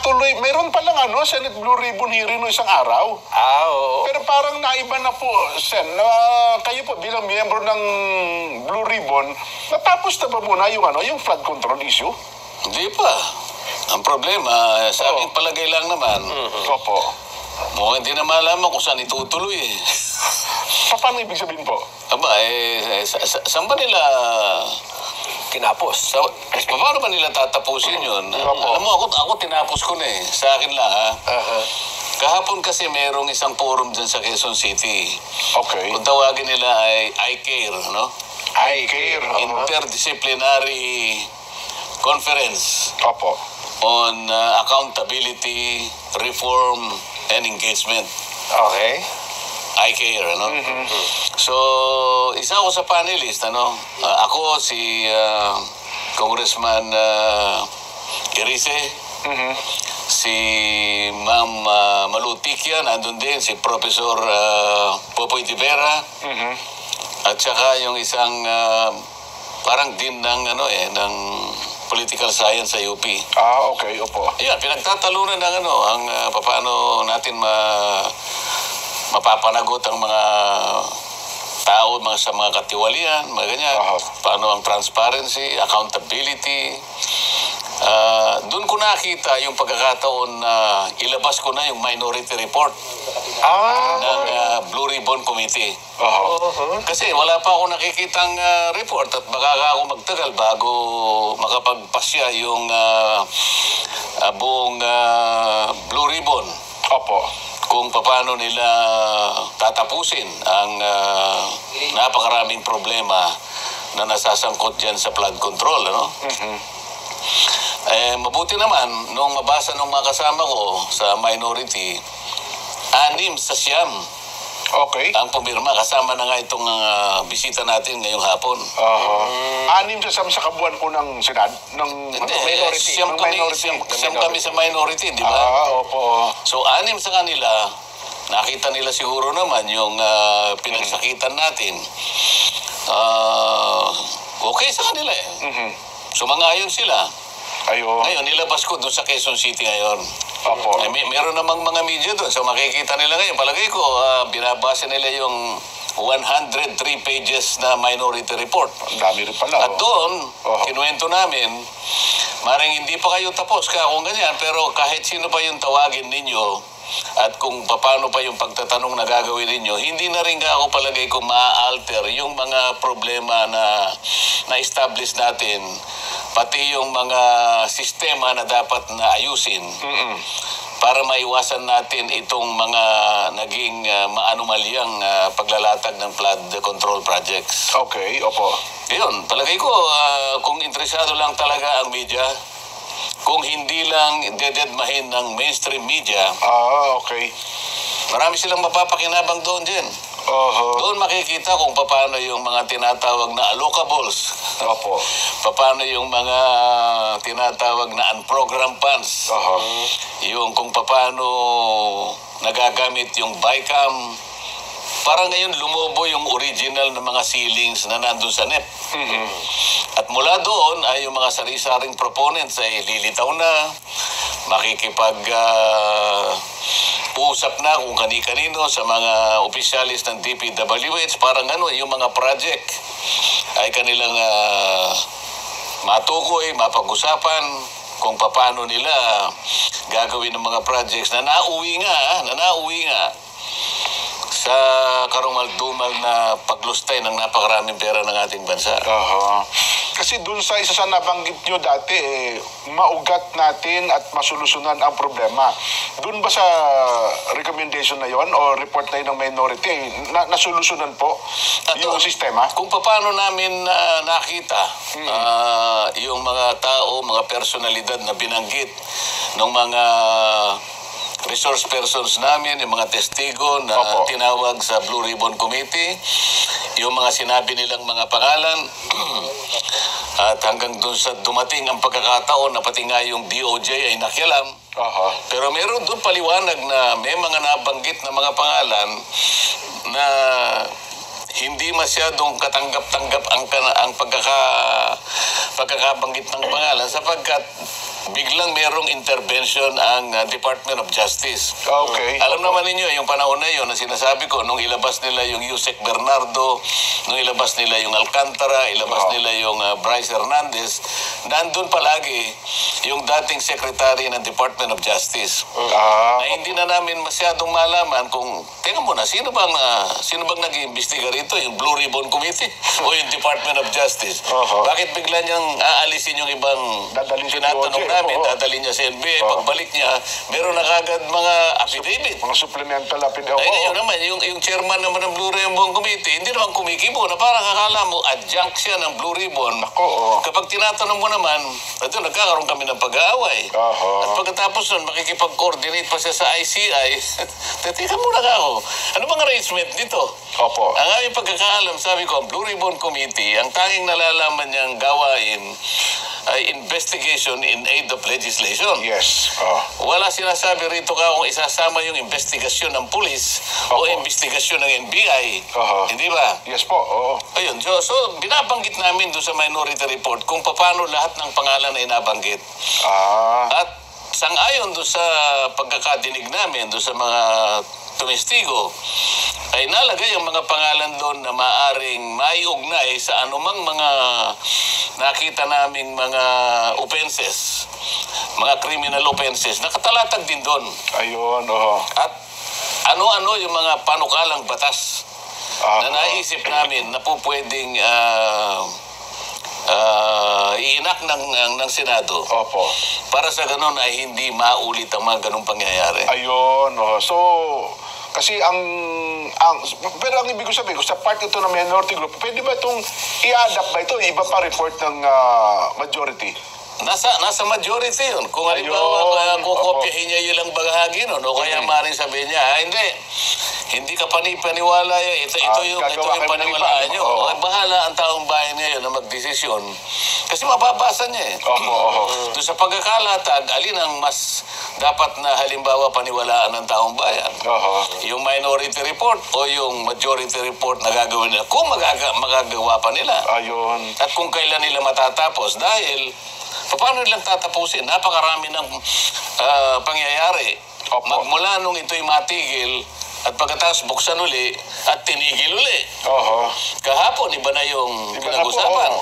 tuloy, mayroon palang Senate Blue Ribbon hearing no isang araw. Oo. Pero parang naiba na po, Sen, na kayo po bilang miyembro ng Blue Ribbon, natapos na ba muna yung flood control issue? Hindi pa. Ang problema, sa aking palagay lang naman, Opo. hindi na malaman kung saan itutuloy eh. Paano ibig sabihin po? Aba, saan ba nila Tinapos. paano ba nila tatapusin yun? Opo. Alam mo, ako tinapos ko na eh. Sa akin lang ha. Kahapon kasi merong isang forum dyan sa Quezon City. Okay. Kung tawagin nila ay I-CARE, no? I-CARE. Interdisciplinary Conference Opo. on Accountability, Reform, and Engagement. Okay. I-CARE, ano? So, isa ako sa panelist, ano? Ako, si Congressman Irise, si Ma'am Malutikia, nandun din, si Professor Popoy Tivera, at saka yung isang parang din ng, ng political science sa UP. Okay, opo. Ayan, pinagtatalunan ng ang paano natin mapapanagot ang mga tao, sa mga katiwalian, mga ganyan. Paano ang transparency, accountability. Doon ko nakita yung pagkakataon na ilabas ko na yung minority report ng Blue Ribbon Committee. Kasi wala pa ako nakikitang report at baka ako magtagal bago makapagpasya yung buong Blue Ribbon. Opo. Kung paano nila tatapusin ang napakaraming problema na nasasangkot dyan sa flood control, ano? Mabuti naman, nung mabasa ng mga kasama ko sa minority, 6 sa 9 Okay. ang pumirma. Kasama na nga itong bisita natin ngayong hapon. 6 sa kabuuan po ng Senado, ng minority. Siyam kami sa minority, di ba? Opo. So, 6 sa kanila, nakita nila siguro naman yung pinagsakitan natin. Okay sa kanila eh. Sumangayon sila. Ayun. Ngayon, nilabas ko doon sa Quezon City ngayon. Opo. Meron namang mga media doon. So, makikita nila ngayon. Palagay ko, binabasa nila yung 103 pages na minority report. Ang dami rin pala. At doon, kinuwento namin, maring hindi pa kayo tapos kung ganyan, pero kahit sino pa yung tawagin ninyo, at kung paano pa yung pagtatanong na gagawin ninyo, hindi na rin ako palagay ko ma-alter yung mga problema na na-establish natin, pati yung mga sistema na dapat na ayusin para maiwasan natin itong mga naging maanumalyang paglalatag ng flood control projects. Okay, opo. Yun, palagay ko kung interesado lang talaga ang media, kung hindi lang dededmahin ng mainstream media, Okay. marami silang mapapakinabang doon din. Doon makikita kung paano yung mga tinatawag na allocables. Opo. Paano yung mga tinatawag na unprogrammed funds. Yung kung paano nagagamit yung BICAM. Parang ngayon lumobo yung original na mga ceilings na nandun sa NEP. At mula doon ay yung mga sari-saring proponents ay lilitaw na, makikipag-usap na kung kani-kanino sa mga opisyalis ng DPWH. Parang yung mga project ay kanilang matukoy, mapag-usapan kung paano nila gagawin ng mga projects na nauwi nga sa karumal-dumal na paglustay ng napakaraming pera ng ating bansa. Kasi dun sa isa sa nabanggit nyo dati, maugat natin at masolusyonan ang problema. Dun ba sa recommendation na yon o report na yun ng minority, nasolusyonan po yung sistema? Kung paano namin nakita yung mga tao, mga personalidad na binanggit ng mga resource persons namin, yung mga testigo na tinawag sa Blue Ribbon Committee, yung mga sinabi nilang mga pangalan, at hanggang doon sa dumating ang pagkakataon na pati nga yung DOJ ay nakialam. Pero meron doon paliwanag na may mga nabanggit na mga pangalan na hindi masyadong katanggap-tanggap ang pagkakabanggit ng pangalan sapagkat biglang merong intervention ang Department of Justice. Okay. Alam naman ninyo, yung panahon na yun na sinasabi ko, nung ilabas nila yung Yusek Bernardo, nung ilabas nila yung Alcantara, ilabas nila yung Bryce Hernandez, nandun palagi yung dating Secretary ng Department of Justice. Na hindi na namin masyadong malaman kung, teka muna, sino bang nag-iimbestiga rito? Yung Blue Ribbon Committee o yung Department of Justice? Bakit bigla niyang aalisin yung ibang Dadalhin sa tinatanong DOJ, namin, oo. dadalhin niya sa NBI, pagbalik niya, meron na kagad mga affidavit. Mga supplemental affidavit. Ay, yun naman, yung chairman naman ng Blue Ribbon Committee, hindi naman kumikibo na parang akala mo, adjunct siya ng Blue Ribbon. Oo. Kapag tinatanong mo naman, ito, nagkakaroon kami ng pag-aaway. At pagkatapos nun, makikipag-coordinate pa siya sa ICI. Teka muna ka ako. Ano bang arrangement dito? Opo. Ang aming pagkakaalam, sabi ko, ang Blue Ribbon Committee, ang tanging nalalaman niyang gawain ay investigation in aid of legislation. Yes. Wala sinasabi rito ka kung isasama yung investigasyon ng pulis o investigasyon ng NBI. Hindi ba? Yes po. Oo. Ayun, so binabanggit namin doon sa minority report kung paano lahat ng pangalan ay nabanggit. At sang-ayon doon sa pagkakadinig namin doon sa mga tumestigo, ay nalagay ang mga pangalan doon na maaring maiugnay sa anumang mga nakita naming mga offenses, mga criminal offenses, nakatalatag din doon. Ayun. At ano-ano yung mga panukalang batas na naisip namin na po pwedeng iinak ng Senado. Opo. Para sa ganun ay hindi maulit ang mga ganung pangyayari. Ayun. So, kasi pero ang ibig ko sabihin, kung sa part ito ng minority group, pwede ba itong i-adapt ba ito? Iba pa report ng majority? Nasa majority yun. Kung halimbawa kukopyahin niya yun lang bahagi nun, o kaya maaaring sabihin niya, hindi ka panipaniwala yan. Ito yung paniwalaan nyo. Bahala ang taong bayan ngayon na magdesisyon. Kasi mababasa niya eh. Doon sa pagkakalatag, alin ang mas dapat na halimbawa paniwalaan ng taong bayan? Yung minority report o yung majority report na gagawin nila? Kung magagawa pa nila. Ayun. At kung kailan nila matatapos. Dahil, paano nilang tatapusin? Napakarami ng pangyayari. Magmula nung ito'y matigil, at pagkatapos buksan uli at tinigil uli. Kahapon, iba na yung pinag-usapan.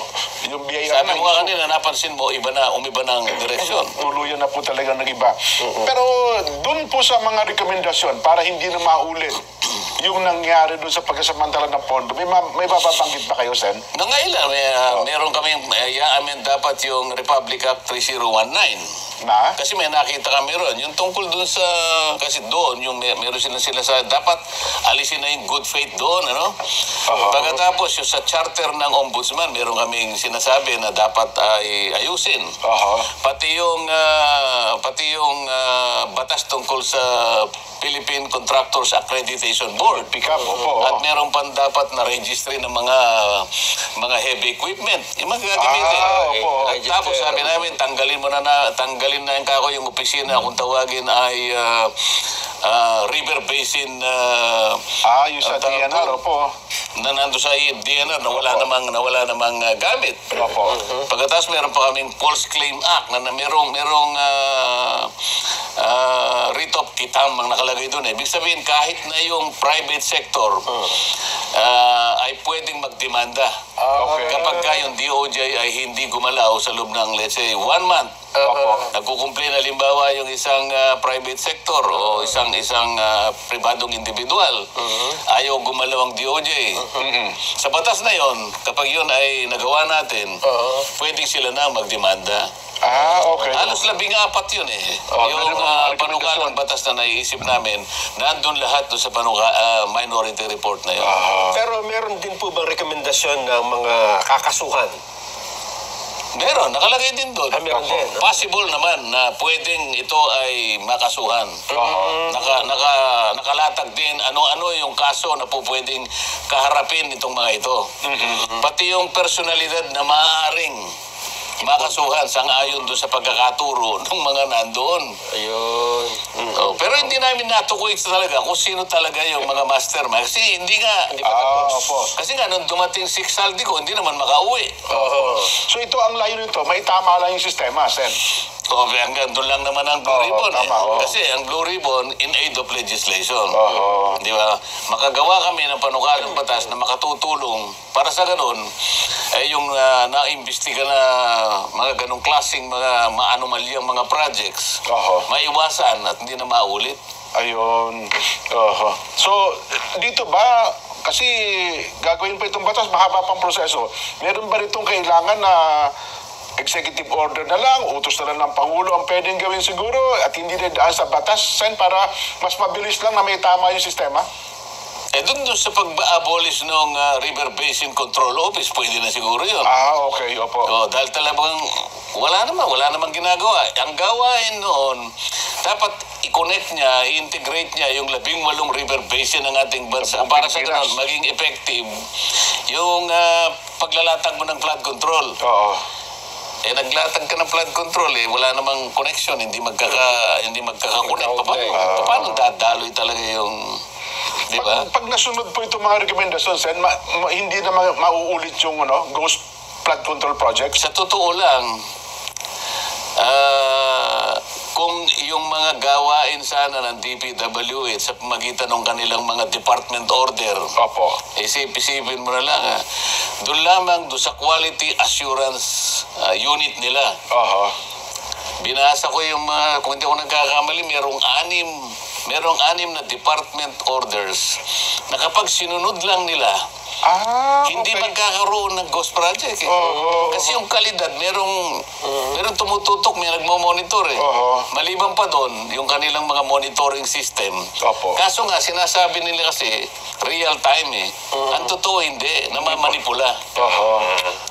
Yung BIR Sabi mo nga kanina, napansin mo, umiba ng direksyon. Tuluyan na po talaga nag-iba. Pero dun po sa mga rekomendasyon, para hindi na maulit yung nangyari dun sa pagkasamantala ng pondo, may mababanggit ba kayo, Sen? Nangailan, meron kaming i-amend dapat yung Republic Act 3019. Na? Kasi may nakita kami ron. Yung tungkol dun sa, kasi doon, yung meron sila sa, dapat alisin na yung good faith doon, ano? Pagkatapos, yung sa charter ng ombudsman, meron kaming sinasabi na dapat ay ayusin. Pati yung batas tungkol sa Philippine Contractors Accreditation Board. At meron pang dapat na registry ng mga heavy equipment. Yung mga gagamitin. Tapos sabi namin, tanggalin na yung opisina kung tawagin ay River Basin yung sa DNR, na nando sa DNR na wala namang gamit. Pagkatapos meron pa kaming False Claim Act na merong writ of quitam ang nakalagay doon. Ibig sabihin kahit na yung private sector ay pwedeng magdemanda kapag yung DOJ ay hindi gumalaw sa loob ng let's say 1 month. Nagkukumplain halimbawa yung isang private sector o isang pribadong individual. Ayaw gumalaw ang DOJ. Sa batas na yon, kapag yun ay nagawa natin, pwedeng sila na magdemanda. Halos 14 yun eh. Yung panukalang batas na naiisip namin, nandun lahat doon sa minority report na yun. Pero meron din po bang rekomendasyon ng mga kakasuhan? Meron, nakalagay din doon. Meron din. Possible naman na pwedeng ito ay makasuhan. Nakalatag din ano-ano yung kaso na po pwedeng kaharapin itong mga ito. Pati yung personalidad na maaaring makasuhan sang-ayon doon sa pagkakaturo ng mga nandoon. Ayun. Pero hindi namin natukoy talaga kung sino talaga yung mga mastermind. Kasi hindi pa tapos. Kasi nga, nung dumating si Saldico, hindi naman makauwi. So ito ang layo nito, may tama lang yung sistema, Sen. O, hanggang doon lang naman ang Blue Oo, Ribbon. tama, oo. Kasi ang Blue Ribbon, in aid of legislation. Oo. Di ba? Makagawa kami ng panukalang batas na makatutulong para sa ganun, yung naimbestiga na mga ganong klaseng mga maanomalyang mga projects, Oo. maiwasan at hindi na maulit. Ayun. Oho. So, dito ba, kasi gagawin pa itong batas, mahaba pang proseso. Meron ba itong kailangan na executive order na lang, utos na lang ng Pangulo ang pwedeng gawin siguro at hindi na daan sa batas, Sen, para mas mabilis lang na may tama yung sistema? Doon sa pag-abolish ng River Basin Control Office, pwede na siguro yun. Okay, opo. Dahil talagang wala namang ginagawa. Ang gawain noon, dapat i-connect niya, i-integrate niya yung 18 river basin ng ating bansa para sa ganun maging effective yung paglalatag mo ng flood control. Oo. Naglatag ka ng flood control, wala namang connection, hindi magkaka-connect. Paano dadaloy talaga yung, di ba? Pag nasunod po itong mga rekomendasyon, Sen, hindi na mauulit yung ghost flood control projects? Sa totoo lang, kung yung mga gawain sana ng DPWH sa pamagitan ng kanilang mga department order, Opo. isipin mo na lang, doon lamang sa quality assurance unit nila. Oho. Binasa ko yung mga, kung hindi ako nagkakamali, merong anim na department orders na kapag sinunod lang nila, hindi okay. magkakaroon ng ghost project. Kasi yung kalidad, merong tumututok, may nagmo-monitor Maliban pa doon, yung kanilang mga monitoring system. Opo. Kaso nga, sinasabi nila kasi, real time Ang totoo hindi, namamanipula.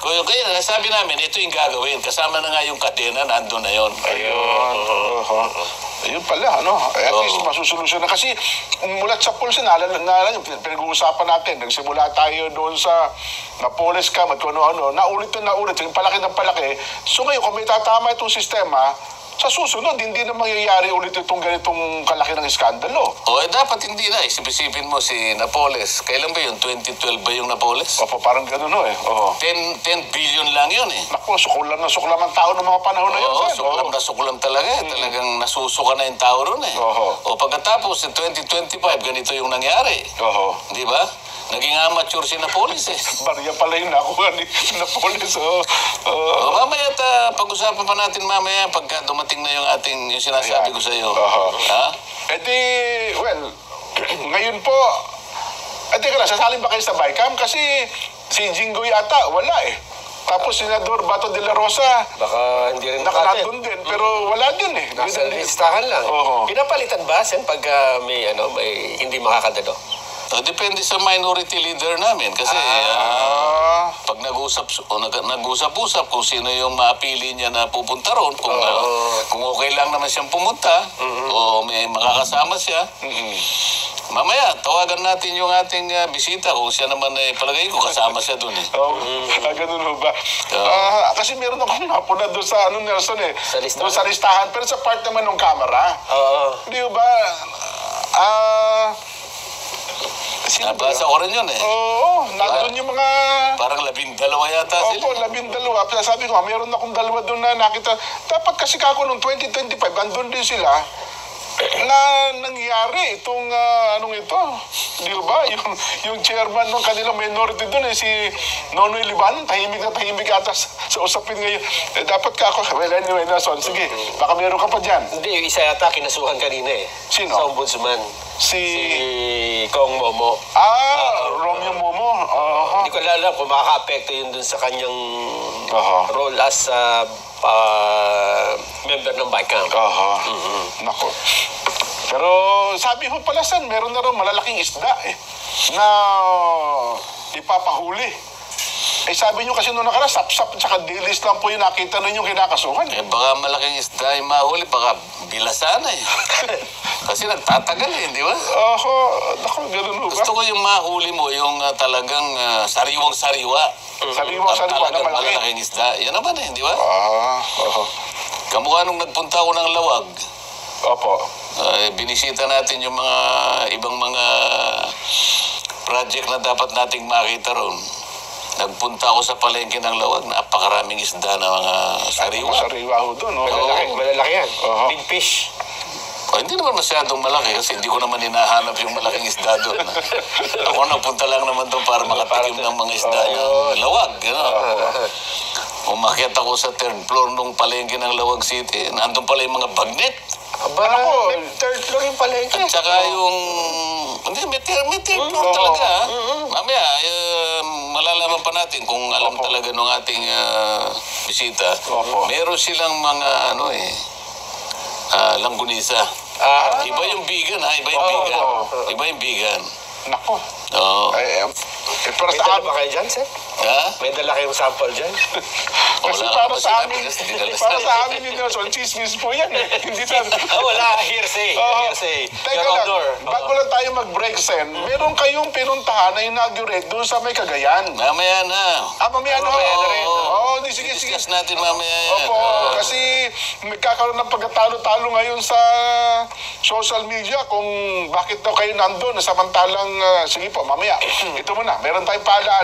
Kaya nasabi namin, ito yung gagawin. Kasama na nga yung kadena, nandun na yun. Ayun. Ayun pala, at least masusolusyon na. Kasi mulat sa pulse, naalala nyo, pinag-uusapan natin, nagsimula tayo doon sa Napoles Cam at kung ano-ano, naulit, yung palaki ng palaki. So ngayon, kung may tatama itong sistema, sa susunod, hindi na mangyayari ulit itong ganitong kalaki ng iskandalo. Dapat hindi na. Isipin mo si Napoles. Kailan ba yun? 2012 ba yung Napoles? Opo, parang gano'n 10 billion lang yun Naku, suklam ang tao ng mga panahon na yun. Suklam talaga Talagang nasusuka na yung tao ron pagkatapos, 2025, ganito yung nangyari. Di ba? Naging amateur si Napoles Barya pala yung nakuha ni Napoles. Mamaya pag-usapan pa natin mamaya pagka dumating na yung sinasabi ko sa iyo. Ngayon po, teka lang, sasalin ba kayo sa BICAM? Kasi si Jinggoy ata, wala Tapos Senador Bato de la Rosa, Baka hindi rin nandun din, pero wala din Nasa listahan lang. Oo. Pinapalitan ba, Sen, pag may hindi makakadalo? Depende sa minority leader namin kasi pag nag-usap-usap kung sino yung mapili niya na pupunta ron, kung okay lang naman siyang pumunta o may makakasama siya, mamaya tawagan natin yung ating bisita kung siya naman palagay ko kasama siya dun Ganun ho ba? Kasi meron akong napuna doon sa Nelson Sa listahan? Doon sa listahan, pero sa part naman ng camera. Di ba? Nabasa ko rin yun Oo, nandun yung mga... Parang 12 yata sila. Opo, 12. Sabi ko, meron akong dalawa doon na nakita. Dapat kasi kako noong 2025, andun din sila na nangyari itong ito. Di ba? Yung chairman ng kanilang minority doon si Nonoy Liban, tahimik ata sa usapin ngayon. Dapat well, anyway, Nelson, sige, baka meron ka pa dyan. Hindi, yung isa yata kinasuhan kanina Sino? Sa ombudsman. Si Kong Momo. Romeo Momo. Hindi ko alam kung makaka-apekto yun dun sa kanyang role as member ng BICAM. Nako. Pero sabi ho pala, San, meron na rin malalaking isda na ipapahuli. Sabi nyo kasi noong nakala, sap-sap at saka dilis lang po yung nakita ninyong kinakasuhan. Baka malaking isda yung mahuli, baka bilasan Kasi nagtatagal di ba? Naku, ganun ho ba? Gusto ko yung mahuli mo, yung talagang sariwang-sariwa. Sariwang-sariwa na talagang malaki. malaking isda. Yan naman di ba? Kamukha nung nagpunta ako ng Lawag. Opo. Binisita natin yung mga ibang mga project na dapat nating makita ron. Nagpunta ako sa palengke ng Lawag, napakaraming isda na mga sariwa. Sariwa ho doon. Oh. Malalaki yan. Oo. Big fish. Hindi naman masyadong malaki kasi hindi ko naman hinahanap yung malaking isda doon. Ako nagpunta lang naman doon para makatikim ng mga isda ng Lawag. Umakyat ako sa third floor nung palengke ng Lawag City. Nandun pala yung mga bagnet. Aba, may third floor yung palengke. At saka yung... Hindi, may third floor talaga. Mamaya, malalaman pa natin kung alam talaga ng ating bisita. Meron silang mga langgunisa. Iba yung vegan, ha? Iba yung vegan. Iba yung vegan. Nako. Oo. Para May sa dala amin, ba kayo dyan, sir? Ha? May dala kayong sample dyan? kasi Wala para ka pa sa sinabi amin, kasi dinala sa para akin. sa amin ni Nelson, chismis po yan. Hindi sa... Wala, hearsay. Hearsay. Teka Your lang, Honor. bago lang tayo mag-break, Sen, meron kayong pinuntahan na inaugurate doon sa may Cagayan. Mamaya na. Mamaya na. Mamaya na rin. Oo, sige. Discuss natin mamaya yan. Opo, kasi magkakaroon ng pagkatalo-talo ngayon sa social media kung bakit daw kayo nandun samantalang, sige po, mamaya. Ito muna, meron tayong paalaan.